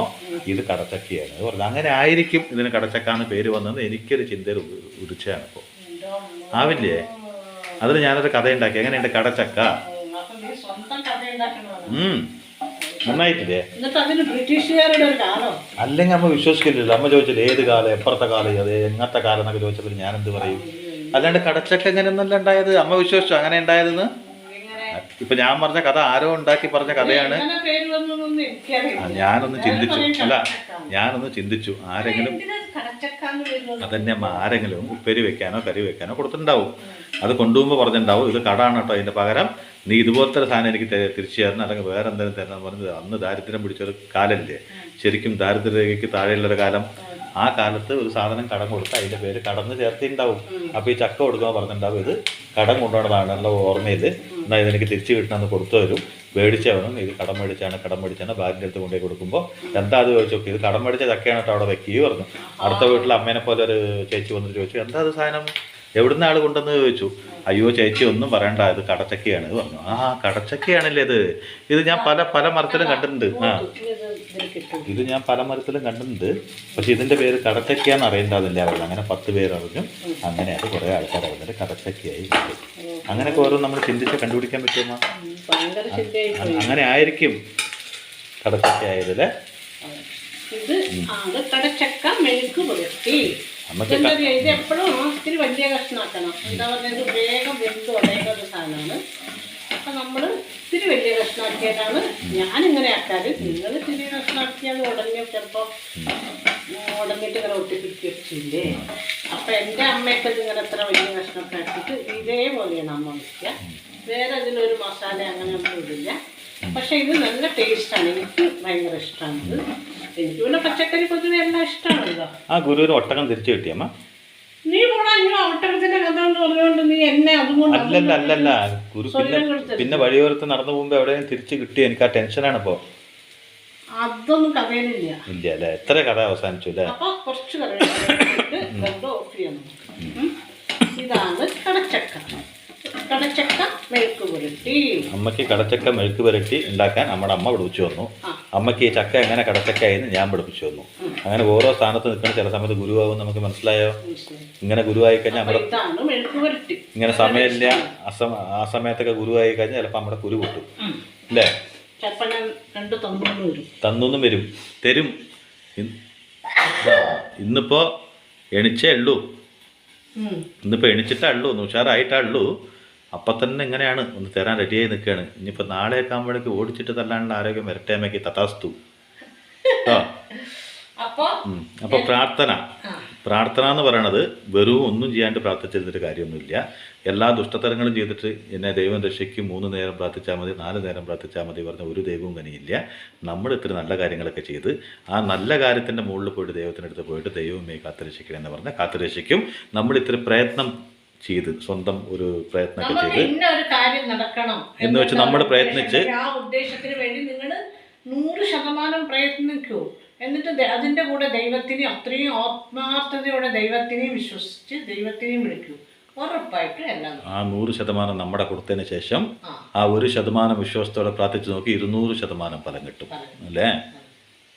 ഇത് കടച്ചക്കയാണ് പറഞ്ഞു. അങ്ങനെ ആയിരിക്കും ഇതിന് കടച്ചക്കാന്ന് പേര് വന്നത്. എനിക്കൊരു ചിന്തയിൽ ഉദിച്ചാണ്. ഇപ്പോൾ ആവില്ലേ? അതിന് ഞാനൊരു കഥ ഉണ്ടാക്കി. എങ്ങനെയുണ്ട് കടച്ചക്ക? നന്നായിട്ടില്ലേ? അല്ലെങ്കിൽ അമ്മ വിശ്വസിക്കില്ലല്ലോ. അമ്മ ചോദിച്ചില്ല ഏത് കാലം, എപ്പുറത്തെ കാലം, അത് എങ്ങനത്തെ കാലം എന്നൊക്കെ ചോദിച്ചപ്പോൾ ഞാനെന്ത് പറയും? അല്ലാണ്ട് കടച്ചക്ക എങ്ങനെയൊന്നല്ല ഉണ്ടായത്. അമ്മ വിശ്വസിച്ചു അങ്ങനെ ഉണ്ടായതെന്ന്? ഇപ്പൊ ഞാൻ പറഞ്ഞ കഥ ആരോ ഉണ്ടാക്കി പറഞ്ഞ കഥയാണ്. ഞാനൊന്ന് ചിന്തിച്ചു ആരെങ്കിലും അതന്നെ അമ്മ ആരെങ്കിലും ഉപ്പേരി വെക്കാനോ കറി വെക്കാനോ കൊടുത്തിട്ടുണ്ടാവും. അത് കൊണ്ടുപോകുമ്പോൾ പറഞ്ഞിട്ടുണ്ടാവും, ഇത് കടാണ് കേട്ടോ, അതിന്റെ പകരം നീ ഇതുപോലത്തെ ഒരു സാധനം എനിക്ക് തിരിച്ചു തരണം, അല്ലെങ്കിൽ വേറെ എന്തെങ്കിലും തരണം പറഞ്ഞത്. അന്ന് ദാരിദ്ര്യം പിടിച്ചൊരു കാലല്ലേ, ശരിക്കും ദാരിദ്ര്യരേഖയ്ക്ക് താഴെയുള്ളൊരു കാലം. ആ കാലത്ത് ഒരു സാധനം കടം കൊടുത്ത് അതിൻ്റെ പേര് കടന്ന് ചേർത്തിണ്ടാവും. അപ്പോൾ ഈ ചക്ക കൊടുക്കുമ്പോൾ പറഞ്ഞിട്ടുണ്ടാവും ഇത് കടം കൊണ്ടുപോകണതാണല്ലോ ഓർമ്മയിൽ, എന്നാൽ ഇതെനിക്ക് തിരിച്ച് കിട്ടണമെന്ന് കൊടുത്തു വരും. മേടിച്ചവനും ഇത് കടം മേടിച്ചാണ് ബാങ്കിൻ്റെ അടുത്ത് കൊണ്ടുപോയി കൊടുക്കുമ്പോൾ എന്താ അത് ചോദിച്ചു നോക്കി, ഇത് കടം മേടിച്ച ചക്കയാണ് കേട്ടോ അവിടെ വെക്കുകയും പറഞ്ഞു. അടുത്ത വീട്ടിൽ അമ്മേനെ പോലെ ഒരു ചേച്ചി വന്നിട്ട് ചോദിച്ചു എന്താ അത് സാധനം എവിടുന്ന ആൾ കൊണ്ടെന്ന് ചോദിച്ചു. അയ്യോ ചേച്ചി ഒന്നും പറയണ്ട, ഇത് കടച്ചക്കയാണ് പറഞ്ഞു. ആ കടച്ചക്കയാണല്ലേ ഇത് ഞാൻ പല മരത്തിലും കണ്ടിട്ടുണ്ട്. ഇത് ഞാൻ പല മരത്തിലും കണ്ടിട്ടുണ്ട്. പക്ഷെ ഇതിൻ്റെ പേര് കടച്ചക്കയാന്ന് അറിയണ്ടാവില്ല അവർ. അങ്ങനെ 10 പേര് അറിഞ്ഞു. അങ്ങനെ അത് കുറേ ആൾക്കാർ അറിഞ്ഞിട്ട് കടച്ചക്കയായി. അങ്ങനെയൊക്കെ ഓരോ നമ്മൾ ചിന്തിച്ച് കണ്ടുപിടിക്കാൻ പറ്റുമോ? അങ്ങനെ ആയിരിക്കും കടച്ചക്കയായതല്ലേ. കടച്ചക്ക മെഴുക്ക് പുരട്ടി. ഇത് എപ്പോഴും ഇത്തിരി വലിയ കഷ്ണമാക്കണം. എന്താ പറയുക, വേഗം വെന്ത് ഉടയുന്ന ഒരു സാധനമാണ്. അപ്പം നമ്മൾ ഇത്തിരി വലിയ കഷ്ണമാക്കിയാലാണ് ഞാനിങ്ങനെ ആക്കാറ്. നിങ്ങൾ ഇത്തിരി കഷ്ണമാക്കിയാൽ ചിലപ്പോൾ ഉടഞ്ഞിട്ട് ഇങ്ങനെ ഒട്ടിപ്പിടിച്ച് വെച്ചില്ലേ. അപ്പം എൻ്റെ അമ്മയൊക്കെ ഇതിങ്ങനെ എത്ര വലിയ കഷ്ണമൊക്കെ ആക്കിയിട്ട് ഇതേപോലെയാണ് അമ്മ വയ്ക്കുക. വേറെ അതിലൊരു മസാല അങ്ങനെയൊന്നും ഇടില്ല. പക്ഷെ ഇത് നല്ല ടേസ്റ്റാണ്. എനിക്ക് ഭയങ്കര ഇഷ്ടമാണിത്. എനിക്ക് പിന്നെ പച്ചക്കറി പൊതുവെ എല്ലാം ഇഷ്ടമാണല്ലോ. ആ ഗുരുവിന് ഒട്ടകം തിരിച്ചു കിട്ടിയമ്മ. നീ പോടാ, ഇങ്ങനെ ഒട്ടകത്തിന്റെ കഥ എന്ന് പറഞ്ഞുകൊണ്ട് നീ എന്നെ അതുകൊണ്ട് അല്ലല്ല ഗുരു പിന്നെ വഴിയോരത്ത് നടന്നു പോകുമ്പോ എവിടെയും തിരിച്ചു കിട്ടി. എനിക്ക് ആ ടെൻഷനാണ് ഇപ്പോ. അതൊന്നും കഥയിലില്ല. ഇല്ല അല്ലേ, എത്ര കഥ അവസാനിച്ചു അല്ലേ. അപ്പൊ കുറച്ച് കഥ ഓഫ് ചെയ്യണം. ഇതാണ് കടച്ചക്ക മെഴുക്ക് പുരട്ടി. അമ്മയ്ക്ക് കടച്ചക്ക മെഴുക്ക് പുരട്ടി ഉണ്ടാക്കാൻ നമ്മുടെ അമ്മ പഠിപ്പിച്ചു വന്നു. അമ്മയ്ക്ക് ഈ ചക്ക എങ്ങനെ കടച്ചക്കയായിരുന്നു ഞാൻ പഠിപ്പിച്ചു വന്നു. അങ്ങനെ ഓരോ സ്ഥാനത്ത് നിൽക്കുന്ന ചില സമയത്ത് ഗുരുവാകും. നമുക്ക് മനസ്സിലായോ? ഇങ്ങനെ ഗുരുവായി കഴിഞ്ഞാൽ നമ്മുടെ ഇങ്ങനെ സമയമില്ല, ആ സമയത്തൊക്കെ ഗുരുവായി കഴിഞ്ഞാൽ ചിലപ്പോൾ നമ്മുടെ കുരു പൊട്ടും അല്ലേ. തന്നൊന്നും തരും. ഇന്നിപ്പോ എണിച്ചേ ഉള്ളൂ. ഇന്നിപ്പോൾ എണിച്ചിട്ടേ ഉള്ളൂ, ഉഷാറായിട്ടേ ഉള്ളൂ. അപ്പം തന്നെ ഇങ്ങനെയാണ് ഒന്ന് തരാൻ റെഡിയായി നിൽക്കുകയാണ്. ഇനിയിപ്പോൾ നാളെയൊക്കെ ആകുമ്പോഴേക്ക് ഓടിച്ചിട്ട് തല്ലാനുള്ള ആരോഗ്യം വരട്ടെ അമ്മയ്ക്ക്. തഥാസ്തു. അപ്പോൾ പ്രാർത്ഥന എന്ന് പറയണത് വെറും ഒന്നും ചെയ്യാണ്ട് പ്രാർത്ഥിച്ചിരുന്നിട്ട് കാര്യമൊന്നുമില്ല. എല്ലാ ദുഷ്ടതരങ്ങളും ചെയ്തിട്ട് എന്നെ ദൈവം രക്ഷിക്കും 3 നേരം പ്രാർത്ഥിച്ചാൽ മതി 4 നേരം പ്രാർത്ഥിച്ചാൽ മതി പറഞ്ഞ ഒരു ദൈവവും കനിയില്ല. നമ്മൾ ഇത്ര നല്ല കാര്യങ്ങളൊക്കെ ചെയ്ത് ആ നല്ല കാര്യത്തിൻ്റെ മുകളിൽ പോയിട്ട് ദൈവത്തിനടുത്ത് പോയിട്ട് ദൈവമേ കാത്തുരക്ഷിക്കണം എന്ന് പറഞ്ഞാൽ കാത്തുരക്ഷിക്കും. നമ്മൾ ഇത്ര പ്രയത്നം ചെയ്ത് സ്വന്തം ഒരു പ്രയത്നമൊക്കെ ചെയ്ത് എന്ന് വെച്ച് നമ്മൾ പ്രയത്നിച്ച് ആ ഉദ്ദേശത്തിന് വേണ്ടി നിങ്ങൾ 100% പ്രയത്നിക്കൂ. എന്നിട്ട് അതിൻ്റെ കൂടെ ദൈവത്തിനെ അത്രയും ആത്മാർത്ഥതയോടെ ദൈവത്തിനെയും വിശ്വസിച്ച് ദൈവത്തിനെയും വിളിക്കൂ. ഉറപ്പായിട്ട് എല്ലാം ആ 100% നമ്മുടെ കൊടുത്തതിന് ശേഷം ആ 1% വിശ്വാസത്തോടെ പ്രാർത്ഥിച്ച് നോക്കി 200% ഫലം കിട്ടും അല്ലേ.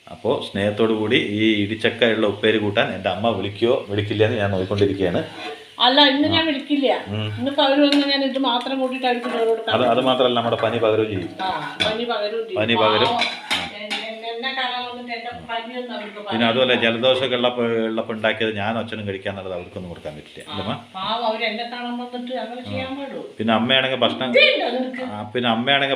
അപ്പോൾ സ്നേഹത്തോടു കൂടി ഈ ഇടിച്ചക്കയുള്ള ഉപ്പേരി കൂട്ടാൻ എൻ്റെ അമ്മ വിളിക്കുകയോ വിളിക്കില്ല എന്ന് ഞാൻ നോക്കിക്കൊണ്ടിരിക്കുകയാണ്. അല്ല, ഇന്ന് ഞാൻ വിളിക്കില്ല. ഇന്ന് പകരുമെന്ന് ഞാൻ ഇത് മാത്രം കൂട്ടിയിട്ട് അവർക്ക് ചോറ് കൊടുക്കാം. അത് മാത്രമല്ല നമ്മുടെ പനി പകരും ചെയ്യും. പനി പകരും. പിന്നെ അതുപോലെ ജലദോഷമൊക്കെ ഉള്ളപ്പോൾ ഉണ്ടാക്കിയത് ഞാൻ അച്ഛനും കഴിക്കാന്നുള്ളത് അവർക്കൊന്നും കൊടുക്കാൻ പറ്റില്ല. പിന്നെ അമ്മയാണെങ്കിൽ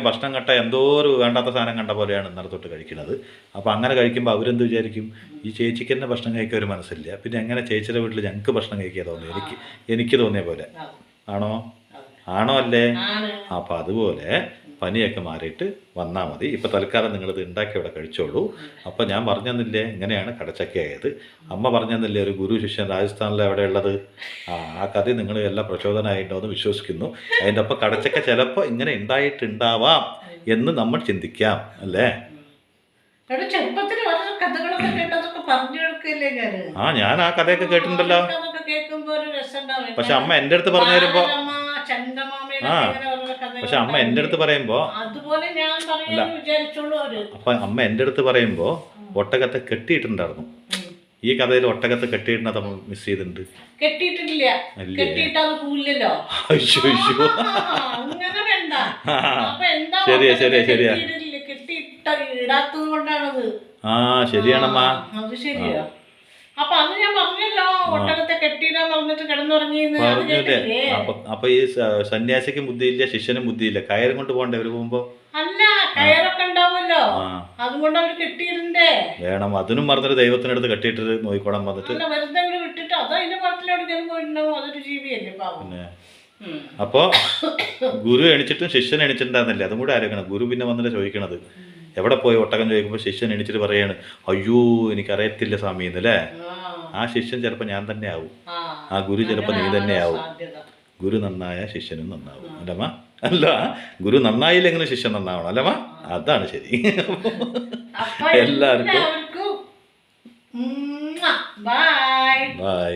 ഭക്ഷണം കണ്ട എന്തോ ഒരു വേണ്ടാത്ത സാധനം കണ്ട പോലെയാണ് ഇന്നലെ തൊട്ട് കഴിക്കുന്നത്. അപ്പോൾ അങ്ങനെ കഴിക്കുമ്പോൾ അവരെന്ത് വിചാരിക്കും, ഈ ചേച്ചിക്ക് തന്നെ ഭക്ഷണം കഴിക്കാൻ ഒരു മനസ്സില്ല, പിന്നെ എങ്ങനെ ചേച്ചിയുടെ വീട്ടിൽ ഞങ്ങൾക്ക് ഭക്ഷണം കഴിക്കാൻ തോന്നി, എനിക്ക് തോന്നിയ പോലെ ആണോ അല്ലേ. അപ്പോൾ അതുപോലെ പനിയൊക്കെ മാറിയിട്ട് വന്നാൽ മതി. ഇപ്പോൾ തൽക്കാലം നിങ്ങളിത് ഉണ്ടാക്കി അവിടെ കഴിച്ചോളൂ. അപ്പോൾ ഞാൻ പറഞ്ഞെന്നില്ലേ ഇങ്ങനെയാണ് കടച്ചക്കയായത്. അമ്മ പറഞ്ഞെന്നില്ലേ ഒരു ഗുരു ശിഷ്യൻ രാജസ്ഥാനിലെ എവിടെ ഉള്ളത്. ആ കഥ നിങ്ങൾ എല്ലാം പ്രചോദനമായിട്ടോ എന്ന് വിശ്വസിക്കുന്നു. അതിൻ്റെ ഒപ്പം കടച്ചക്ക ചിലപ്പോൾ ഇങ്ങനെ ഉണ്ടായിട്ടുണ്ടാവാം എന്ന് നമ്മൾ ചിന്തിക്കാം അല്ലേ. ഞാൻ ആ കഥയൊക്കെ കേട്ടിട്ടുണ്ടല്ലോ. പക്ഷെ അമ്മ എൻ്റെ അടുത്ത് പറഞ്ഞു തരുമ്പോൾ പക്ഷെ അമ്മ എൻ്റെ അടുത്ത് പറയുമ്പോ അല്ല, അപ്പൊ അമ്മ എൻ്റെ അടുത്ത് പറയുമ്പോ ഒട്ടകത്തെ കെട്ടിയിട്ടുണ്ടായിരുന്നു. ഈ കഥയിൽ ഒട്ടകത്തെ കെട്ടിയിട്ടുണ്ട് മിസ് ചെയ്തിട്ടുണ്ട്. ശരിയാ ശരിയാ ശരിയാ. ശരിയാണമ്മ. അപ്പൊ അത് ഞാൻ പറഞ്ഞല്ലോ, ഒട്ടകത്തെ കെട്ടിയിടാ പറഞ്ഞിട്ട് കിടന്നുറങ്ങിയെന്ന്. അപ്പൊ ഈ സന്യാസിക്ക് ബുദ്ധിയില്ല, ശിഷ്യനും ബുദ്ധിയില്ല. കയറും കൊണ്ട് പോകണ്ടേ അവര് പോകുമ്പോ? അല്ല, കയറൊക്കെ ഉണ്ടാവുമല്ലോ, അതുകൊണ്ട് അവര് കെട്ടിയിടണ്ടേ. വേണം, അതിനും പറഞ്ഞിട്ട് ദൈവത്തിനടുത്ത് കെട്ടിയിട്ട് നോക്കിക്കോളാൻ പറഞ്ഞിട്ട് വെറുതെ വിട്ടിട്ട് അത് അതിന്റെ പാട്ടിലെവിടെയെങ്കിലും പോയിട്ടുണ്ടാവും. അതൊരു ജീവിയല്ലേ പാവം. പിന്നെ അപ്പോ ഗുരു എണിച്ചിട്ടും ശിഷ്യൻ എണിച്ചിട്ടുണ്ടായിരുന്നില്ല. അതും കൂടെ ആലോചിക്കണം. ഗുരു പിന്നെ വന്നിട്ട് ചോദിക്കണത് എവിടെ പോയി ഒട്ടകം ചോദിക്കുമ്പോൾ ശിഷ്യൻ എണിച്ചിട്ട് പറയാണ്, അയ്യോ എനിക്കറിയത്തില്ല സ്വാമി എന്നല്ലേ. ആ ശിഷ്യൻ ചിലപ്പോൾ ഞാൻ തന്നെ ആവും, ആ ആ ഗുരു ചിലപ്പോൾ നീ തന്നെ ആവും. സാധ്യത. ഗുരു നന്നായ ശിഷ്യനും നന്നാവും അല്ലമ്മ. അല്ല, ഗുരു നന്നായില്ലെങ്കിലും ശിഷ്യൻ നന്നാവണം അല്ലമ്മ. അതാണ് ശരി. അപ്പൊ എല്ലാവർക്കും ബൈ. ബൈ.